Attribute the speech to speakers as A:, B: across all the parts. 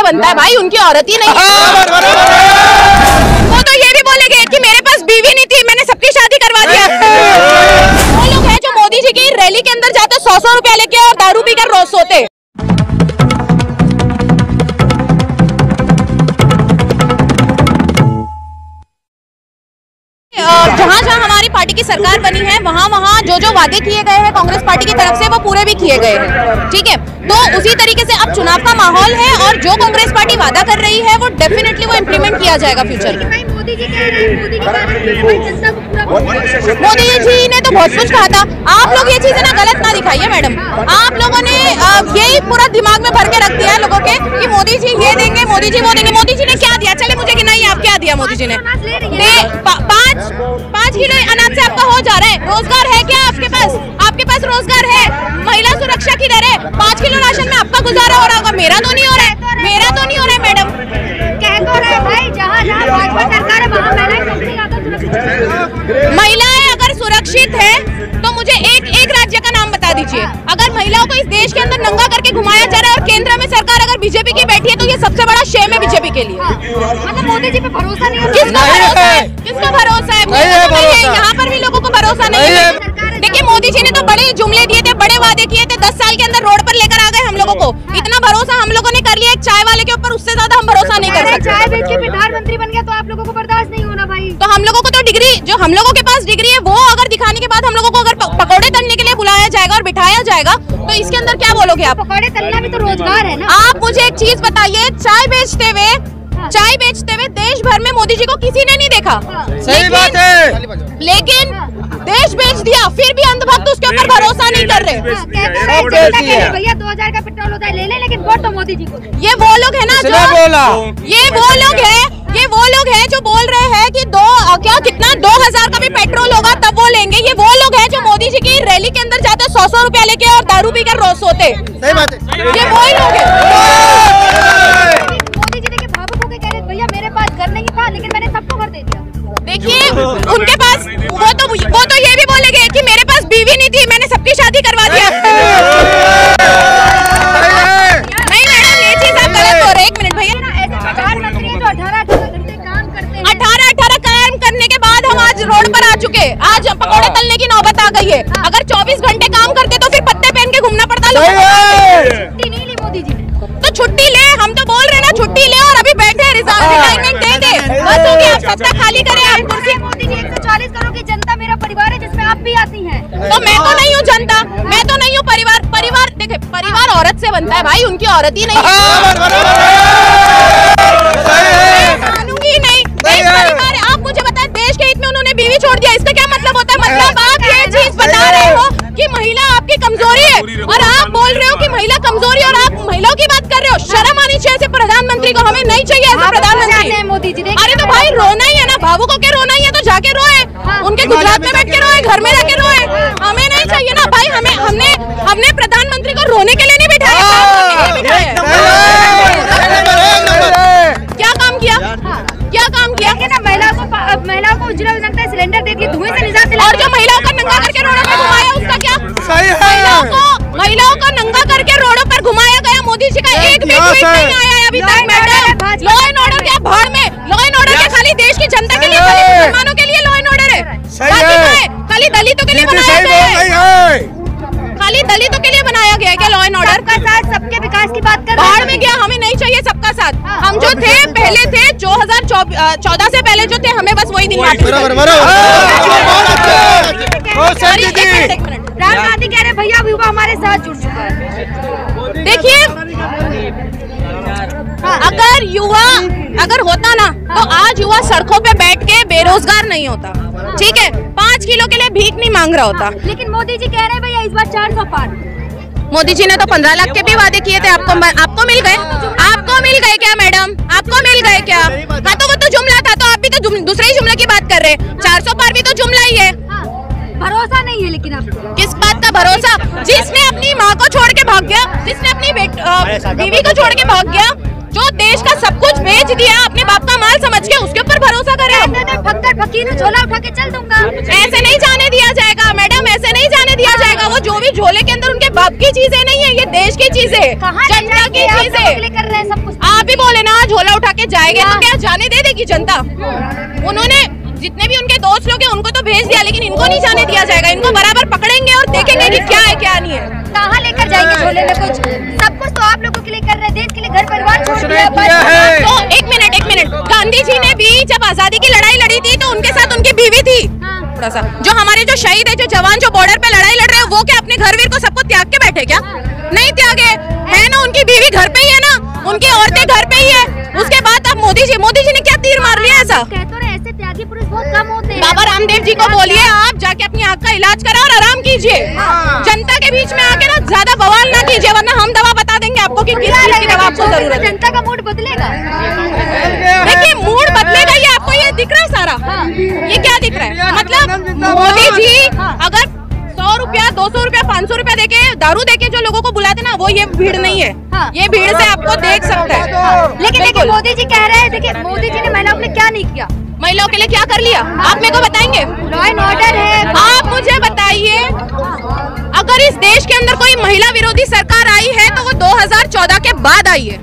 A: से बनता है भाई, उनकी औरत ही नहीं है। वो तो ये भी बोलेंगे कि मेरे पास बीवी नहीं थी, मैंने सबकी शादी करवा दिया। वो लोग हैं जो मोदी जी की रैली के अंदर जाते 100-100 रुपया लेके और दारू पीकर रोज सोते। जहाँ हमारी पार्टी की सरकार बनी है वहाँ जो वादे किए गए हैं कांग्रेस पार्टी की तरफ से वो पूरे भी किए गए हैं, ठीक है। तो उसी तरीके से अब चुनाव का माहौल है और जो कांग्रेस पार्टी वादा कर रही है वो डेफिनेटली वो इम्प्लीमेंट किया जाएगा फ्यूचर में। मोदी जी ने तो बहुत कुछ कहा था। आप लोग ये चीजें ना गलत ना दिखाइए मैडम। आप लोगों ने यही पूरा दिमाग में भर के रख दिया है लोगों के कि मोदी जी ये देंगे, मोदी जी वो देंगे। मोदी जी ने क्या दिया? चले मुझे गिनाइए आप क्या दिया मोदी जी ने। 5 किलो अनाज से आपका हो जा रहा है। रोजगार है क्या आपके पास? आपके पास रोजगार है? महिला सुरक्षा किधर है? 5 किलो राशन में आपका गुजारा हो रहा होगा, मेरा तो नहीं हो रहा है। मेरा तो नहीं हो रहा है मैडम।
B: कह तो रहे भाई जहाँ भाजपा सरकार है वहाँ
A: महिलाएं अगर सुरक्षित है तो मुझे एक राज्य का नाम बता दीजिए। अगर महिलाओं को इस देश के अंदर नंगा करके घुमाया जा रहा है और केंद्र में सरकार अगर बीजेपी की बैठी है तो ये सबसे बड़ा शेम है बीजेपी के लिए।
B: मतलब मोदी जी पे भरोसा नहीं है।
A: किसका भरोसा है? किसका भरोसा है? यहाँ पर भी लोगों को भरोसा नहीं है। देखिए मोदी जी ने तो बड़े जुमले दिए थे, बड़े वादे किए थे, 10 साल के अंदर रोड पर लेकर आ गए हम लोगों को। इतना भरोसा हम लोगों ने कर लिया एक चाय वाले के ऊपर, उससे ज्यादा हम भरोसा नहीं कर सकते।
B: चाय बेच के प्रधानमंत्री बन गया तो आप लोगों को बर्दाश्त नहीं होना भाई।
A: तो हम लोगों को तो डिग्री जो हम लोगों के पास डिग्री है वो अगर दिखाने के बाद हम लोगों को अगर पकौड़े तलने के लिए बुलाया जाएगा और बिठाया जाएगा तो इसके अंदर क्या बोलोगे आप?
B: पकौड़े तलना भी तो रोजगार है ना।
A: आप मुझे एक चीज बताइए, चाय बेचते हुए देश भर में मोदी जी को किसी ने नहीं देखा।
C: सही बात है।
A: लेकिन देश बेच दिया, फिर भी अंधभक्त उसके ऊपर भरोसा नहीं कर रहे।
B: भैया 2000 का पेट्रोल होता है ले ले, लेकिन वोट तो मोदी जी को।
A: ये वो लोग है ना जो ये वो लोग हैं जो बोल रहे हैं कि 2000 का भी पेट्रोल होगा तब वो लेंगे। ये वो लोग हैं जो मोदी जी की रैली के अंदर जाते 100-100 रुपया लेके और दारू पीकर रोज सोते।
C: सही बात है।
A: ये वही लोग हैं।
B: मोदी जी देखिए भावुक होकर कह रहे भैया मेरे पास घर नहीं था लेकिन मैंने सबको घर दे दिया।
A: देखिए उनके पास वो तो ये भी बोलेंगे कि मेरे पास बीवी नहीं थी, मैंने सबकी शादी करवा दिया। नहीं मैडम ये चीज आप गलत हो रहे। 1 मिनट भैया।
B: प्रधानमंत्री जो 18 घंटे काम करते हैं,
A: 18 काम करने के बाद हम आज रोड पर आ चुके। आज पकौड़े तलने की नौबत आ गई है। अगर 24 घंटे काम करते तो फिर पत्ते पहन के घूमना पड़ता लोगों को।
B: छुट्टी नहीं ली मोदी जी ने
A: तो छुट्टी ले, हम तो बोल रहे ना छुट्टी ले और अभी बैठे रिटायरमेंट दे दे बस हो गया। आप सत्ता खाली करें आप कुर्सी।
B: मोदी जी 140 करोड़ की जनता मेरा परिवार है जिसमें आप भी आती हैं।
A: तो मैं तो नहीं हूँ जनता, मैं तो नहीं हूँ परिवार। देखिए परिवार औरत से बनता है भाई, उनकी औरत ही नहीं मानूंगी नहीं। परिवार आप मुझे बताएं देश के हित में उन्होंने बीवी छोड़ दिया, इसका क्या मतलब होता है? मतलब आप ये चीज बता रहे हो कि महिला आपकी कमजोरी है और आप बोल रहे हो कि महिला कमजोरी और आप महिलाओं की बात कर रहे हो। शर्म आनी चाहिए ऐसे प्रधानमंत्री को। हमें नहीं चाहिए ऐसे प्रधानमंत्री।
B: मोदी जी
A: अरे तो भाई रोना ही है ना, भावुक होकर रोना ही है तो जाके रोए, उनके गुजरात में बैठ के रोए, घर में रह के रोए। हमें नहीं चाहिए ना भाई। हमने प्रधानमंत्री को रोने के लिए नहीं बिठाया। क्या काम किया?
B: ना महिलाओं को उज्ज्वला योजना सिलेंडर दे दिए, धुएं से निजात दिलाया।
A: और जो महिलाओं को नंगा करके रोडों पर घुमाया उसका क्या?
C: सही है।
A: महिलाओं को नंगा करके रोडों पर घुमाया गया। मोदी जी का एक भी ट्वीट नहीं आया है अभी तक मैडम। लॉ एंड ऑर्डर क्या भाड़ में? लॉ एंड ऑर्डर क्या खाली देश की जनता के लिए, खाली मुसलमानों के लिए लॉ एंड ऑर्डर है? खाली दलितों के लिए बनाया गया है? खाली दलितों के लिए बनाया गया है क्या लॉ एंड ऑर्डर?
B: सबका साथ सबके विकास की बात कर रहे हैं।
A: भाड़ में गया, हमें नहीं चाहिए सबका साथ। हम जो थे पहले थे 2014 से पहले जो थे हमें बस वही दिन वापस।
B: राहुल गांधी कह रहे भैया युवा हमारे साथ जुड़ चुका है।
A: देखिए अगर होता ना तो आज युवा सड़कों पे बैठ के बेरोजगार नहीं होता, ठीक है? 5 किलो के लिए भीख नहीं मांग रहा होता।
B: लेकिन मोदी जी कह रहे हैं भैया इस बार 400 पार।
A: मोदी जी ने तो 15 लाख के भी वादे किए थे। आपको मिल गए? आपको मिल गए क्या मैडम? आपको मिल गए क्या? हाँ तो वो तो जुमला था, तो आप भी तो दूसरे ही जुमले की बात कर रहे हैं। 400 पार भी तो जुमला ही है।
B: भरोसा नहीं है लेकिन आपको
A: किस बात का भरोसा? जिसने अपनी माँ को छोड़ के भाग गया, जिसने अपनी बीवी को छोड़ के भाग गया, जो देश का सब कुछ बेच दिया अपने बाप का माल समझ के, उसके ऊपर भरोसा करें।
B: फक्कर फकीर झोला उठा के चल दूंगा।
A: ऐसे नहीं जाने दिया जाएगा मैडम, ऐसे नहीं जाने दिया जाएगा। वो जो भी झोले के अंदर उनके बाप की चीजें नहीं है, ये देश की चीजें, जनता की चीजें। आप ही बोले ना झोला उठा के जाएंगे तो क्या जाने दे देगी जनता? उन्होंने जितने भी उनके दोस्त लोग हैं उनको तो भेज दिया, लेकिन इनको नहीं जाने दिया जाएगा। इनको बराबर पकड़ेंगे और देखेंगे कि क्या है क्या नहीं है।
B: कहाँ लेकर जाएंगे झोले में? कुछ सब कुछ तो आप लोगों के लिए कर रहे हैं, देश के लिए घर परिवार छोड़ दिया।
A: तो एक मिनट, गांधी जी ने भी जब आजादी की लड़ाई लड़ी थी तो उनके साथ उनकी बीवी थी। थोड़ा सा जो हमारे जो शहीद है, जो जवान जो बॉर्डर पे लड़ाई लड़ रहे हैं, वो क्या अपने घर वीर को सबको त्याग के बैठे क्या? नहीं त्यागे है ना, उनकी बीवी घर पे ही है ना, उनकी औरतें घर पे ही है। उसके बाद अब मोदी जी ने क्या तीर मार लिया ऐसा?
B: ऐसे त्यागी पुरुष बहुत कम होते हैं।
A: बाबा रामदेव जी को बोलिए आप जाके अपनी आँख का इलाज करा और आराम कीजिए। जनता के बीच में आके ना ज्यादा बवाल ना कीजिए, वरना हम दवा बता देंगे आपको कि किस चीज की दवा आपको जरूरत है।
B: जनता का मूड बदलेगा।
A: देखिए मूड बदलेगा, ये आपको ये दिख रहा है सारा, ये क्या दिख रहा है? मतलब मोदी जी अगर 100 रुपया 200 रुपया 500 रुपया देके दारू देके जो लोगों को बुलाते ना, वो ये भीड़ नहीं है। ये भीड़ से आपको देख सकता है।
B: लेकिन देखिए मोदी जी कह रहे हैं, देखिए मोदी जी ने महिलाओं के लिए क्या नहीं किया,
A: महिलाओं के लिए क्या कर लिया, आप मेरे को बताएंगे?
B: लॉ एंड ऑर्डर है।
A: आप मुझे बताइए, अगर इस देश के अंदर कोई महिला विरोधी सरकार आई है तो वो 2014 के बाद आई है।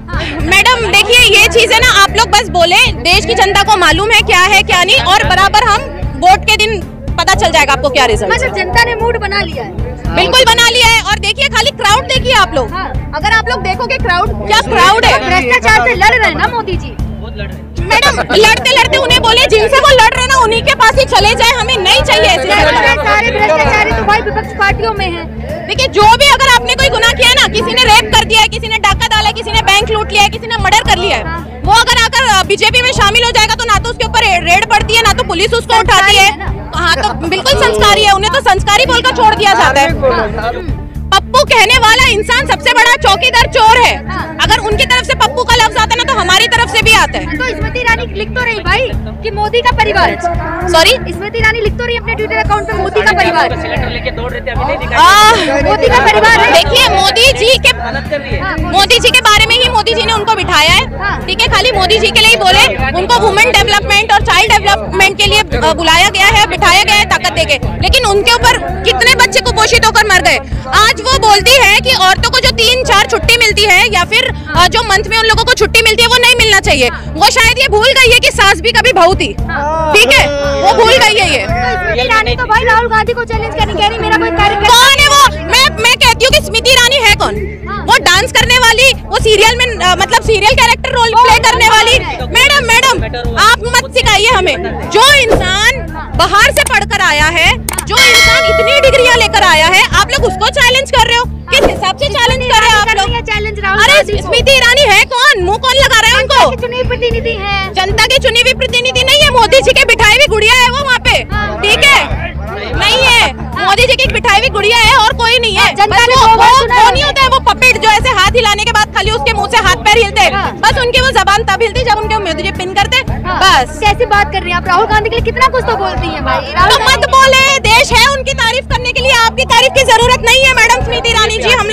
A: मैडम देखिए ये चीजें ना आप लोग बस बोले, देश की जनता को मालूम है क्या है क्या नहीं, और बराबर हम वोट के दिन पता चल जाएगा आपको क्या रिजल्ट।
B: मतलब जनता ने मूड बना लिया है,
A: बिल्कुल बना लिया है। और देखिए खाली क्राउड देखिए आप लोग, अगर आप लोग देखोगे क्राउड, क्या क्राउड है।
B: भ्रष्टाचार से लड़ रहे हैं ना मोदी जी।
A: मैडम लड़ते लड़ते उन्हें बोले जिनसे वो लड़ रहे ना उन्हीं के पास ही चले जाए, हमें नहीं चाहिए ऐसी सरकार।
B: सारे भ्रष्टाचारी तो भाई विपक्ष पार्टियों में है।
A: देखिए जो भी अगर आपने कोई गुनाह किया ना, किसी ने रेप कर दिया है, किसी ने डाका डाला है, किसी ने बैंक लूट लिया है, किसी ने मर्डर कर लिया है, वो अगर आकर बीजेपी में शामिल हो जाएगा तो ना तो उसके ऊपर रेड पड़ती है, ना तो पुलिस उसको उठाती है। हाँ तो बिल्कुल संस्कारी है, उन्हें तो संस्कारी बोलकर छोड़ दिया जाता है। पप्पू कहने वाला इंसान सबसे बड़ा चौकीदार चोर है। अगर उनकी तरफ से पप्पू का लफ्ज आता है ना तो हमारी तरफ से भी आता है।
B: तो स्मृति ईरानी लिख तो रही भाई कि मोदी का परिवार,
A: सॉरी
B: स्मृति ईरानी लिख तो रही अपने ट्विटर अकाउंट पे मोदी का परिवार,
A: मोदी का परिवार है। देखिए मोदी जी के बारे में ही मोदी जी ने उनको बिठाया है, ठीक है। खाली मोदी जी के लिए ही बोले, उनको वुमेन डेवलपमेंट और चाइल्ड डेवलपमेंट के लिए बुलाया गया है, बिठाया गया है ताकत देके, लेकिन उनके ऊपर कितने बच्चे कुपोषित होकर मर गए। आज वो बोलती है कि औरतों को जो 3-4 छुट्टी मिलती है या फिर जो मंथ में उन लोगों को छुट्टी मिलती है वो नहीं मिलना चाहिए। वो शायद ये भूल गई है कि सास भी कभी बहू थी, ठीक है, वो भूल गई है ये।
B: स्मृति ईरानी तो भाई राहुल गांधी को चैलेंज करने कह रही मेरा कोई कार्यक्रम।
A: कौन है वो? मैं कहती हूँ कि स्मृति ईरानी है कौन? वो डांस करने वाली, वो सीरियल में मतलब सीरियल कैरेक्टर रोल प्ले करने वाली। मैडम आप मत सिखाइए हमें। जो इंसान बाहर से पढ़कर आया है, जो इंसान इतनी डिग्रियां लेकर आया है, आप लोग उसको चैलेंज कर रहे हो? किस हिसाब से चैलेंज कर रहे हो आप लोग? अरे स्मृति ईरानी है कौन? मुंह कौन लगा रहा है उनको?
B: चुनी प्रतिनिधि है,
A: जनता की चुनी हुई प्रतिनिधि नहीं है। मोदी जी के बिठाई हुई गुड़िया है वो वहाँ पे, ठीक है, नहीं है। मोदी जी की बिठाई हुई गुड़िया है और कोई नहीं है। वो नहीं होता है वो पपेट जो ऐसे हाथ हिलाने के बाद खाली उसके मुंह से हाथ पैर हिलते हैं, बस उनकी वो जबान तब हिलती जब उनके मोदी जी पिन करते, बस।
B: कैसी बात कर रही हैं आप? राहुल गांधी के लिए कितना कुछ तो बोलती हैं भाई।
A: तो मत बोले, देश है उनकी तारीफ करने के लिए, आपकी तारीफ की जरूरत नहीं है मैडम स्मृति ईरानी जी। हम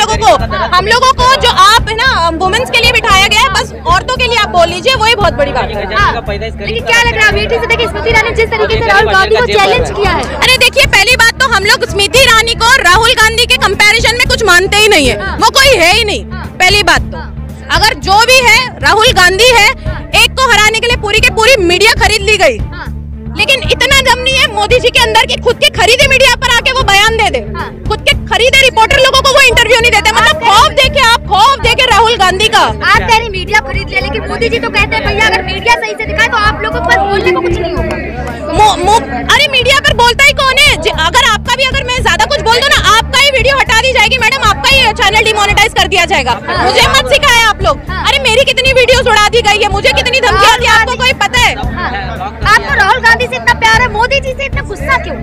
A: लोगों को जो आप है ना वुमेन्स के लिए बिठाया गया है, बस औरतों के लिए आप बोल लीजिए, वही बहुत बड़ी बात है।
B: लेकिन क्या लग रहा है अमेठी से देखिए स्मृति ईरानी जिस तरीके से राहुल गांधी को चैलेंज किया है।
A: अरे देखिए पहली बात तो हम लोग स्मृति ईरानी को राहुल गांधी के कंपैरिजन में कुछ मानते ही नहीं है, वो कोई है ही नहीं। पहली बात तो अगर जो भी है राहुल गांधी है, एक को हराने के लिए पूरी के पूरी मीडिया खरीद ली गई, लेकिन इतना दम नहीं है मोदी जी के अंदर कि खुद के खरीदे मीडिया पर आके वो बयान दे दे। खुद के खरीदे रिपोर्टर लोगों को वो इंटरव्यू नहीं देते। मतलब खौफ देके राहुल गांधी का।
B: आप कह रही मीडिया खरीद ले, लेकिन मोदी जी तो कहते हैं भैया अगर मीडिया सही से दिखाए तो आप लोगों के पास बोलने को कुछ नहीं होगा।
A: अरे मीडिया पर बोलता ही कौन है? अगर आपका भी अगर मैं ज्यादा कुछ बोल दूं ना, आपका ही वीडियो हटा दी जाएगी मैडम, आपका ही चैनल डिमोनेटाइज कर दिया जाएगा। मुझे मत सिखाए आप लोग। अरे मेरी कितनी वीडियोस उड़ा दी गई है, मुझे कितनी धमकियां दी, आपको कोई पता है?
B: आपको राहुल गांधी से इतना प्यार है, मोदी जी से इतना गुस्सा क्यों?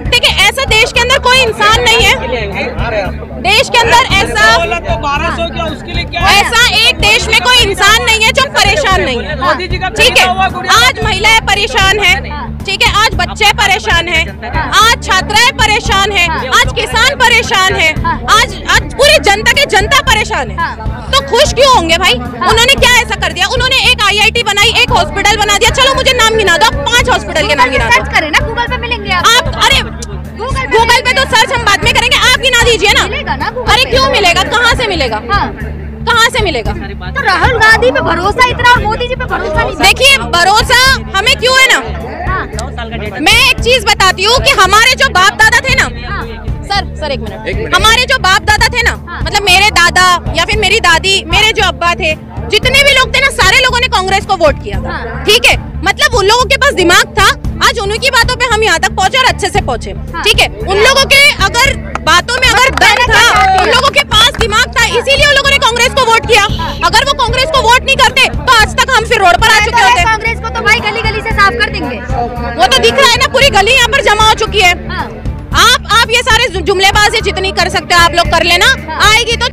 A: देखिए ऐसा देश के अंदर कोई इंसान नहीं है। देश के अंदर ऐसा एक देश में कोई इंसान नहीं है जो परेशान नहीं है, ठीक है। आज महिलाएं परेशान है, ठीक है, आज बच्चे परेशान है, आज छात्राएं परेशान है, आज किसान परेशान है, आज पूरी जनता परेशान है। तो खुश क्यों होंगे भाई? उन्होंने क्या ऐसा कर दिया? उन्होंने एक IIT बनाई, एक हॉस्पिटल बना दिया। चलो मुझे नाम गिना दो, 5 हॉस्पिटल के नाम गिना दो।
B: सर्च करें ना, गूगल पे मिलेंगे
A: आप। अरे गूगल पे तो सर्च हम बाद में करेंगे, मिलेगा? कहाँ से मिलेगा?
B: हाँ।
A: कहाँ से मिलेगा?
B: तो राहुल गांधी पे भरोसा इतना और मोदी जी पे भरोसा नहीं।
A: देखिए भरोसा हमें क्यों है ना, मैं एक चीज बताती हूँ कि हमारे जो बाप दादा थे ना, सर एक मिनट, हमारे जो बाप दादा थे ना, मतलब मेरे दादा या फिर मेरी दादी, मेरे जो अब्बा थे, जितने भी लोग थे ना, सारे लोगों ने कांग्रेस को वोट किया था। ठीक है, मतलब उन लोगों के पास दिमाग था, आज उन्हीं की बातों पे हम यहाँ तक पहुँचे और अच्छे से पहुँचे। ठीक है, उन लोगों के अगर बातों में अगर दम था, उन लोगों के पास दिमाग था, इसीलिए उन लोगों ने कांग्रेस को वोट किया। अगर वो कांग्रेस को वोट नहीं करते तो आज तक हम फिर रोड पर आ चुके होते।
B: कांग्रेस को तो भाई गली गली से साफ कर देंगे।
A: वो तो दिख रहा है ना, पूरी गली यहाँ पर जमा हो चुकी है। आप ये सारे जुमलेबाजी जितनी कर सकते हो आप लोग कर लेना, आएगी तो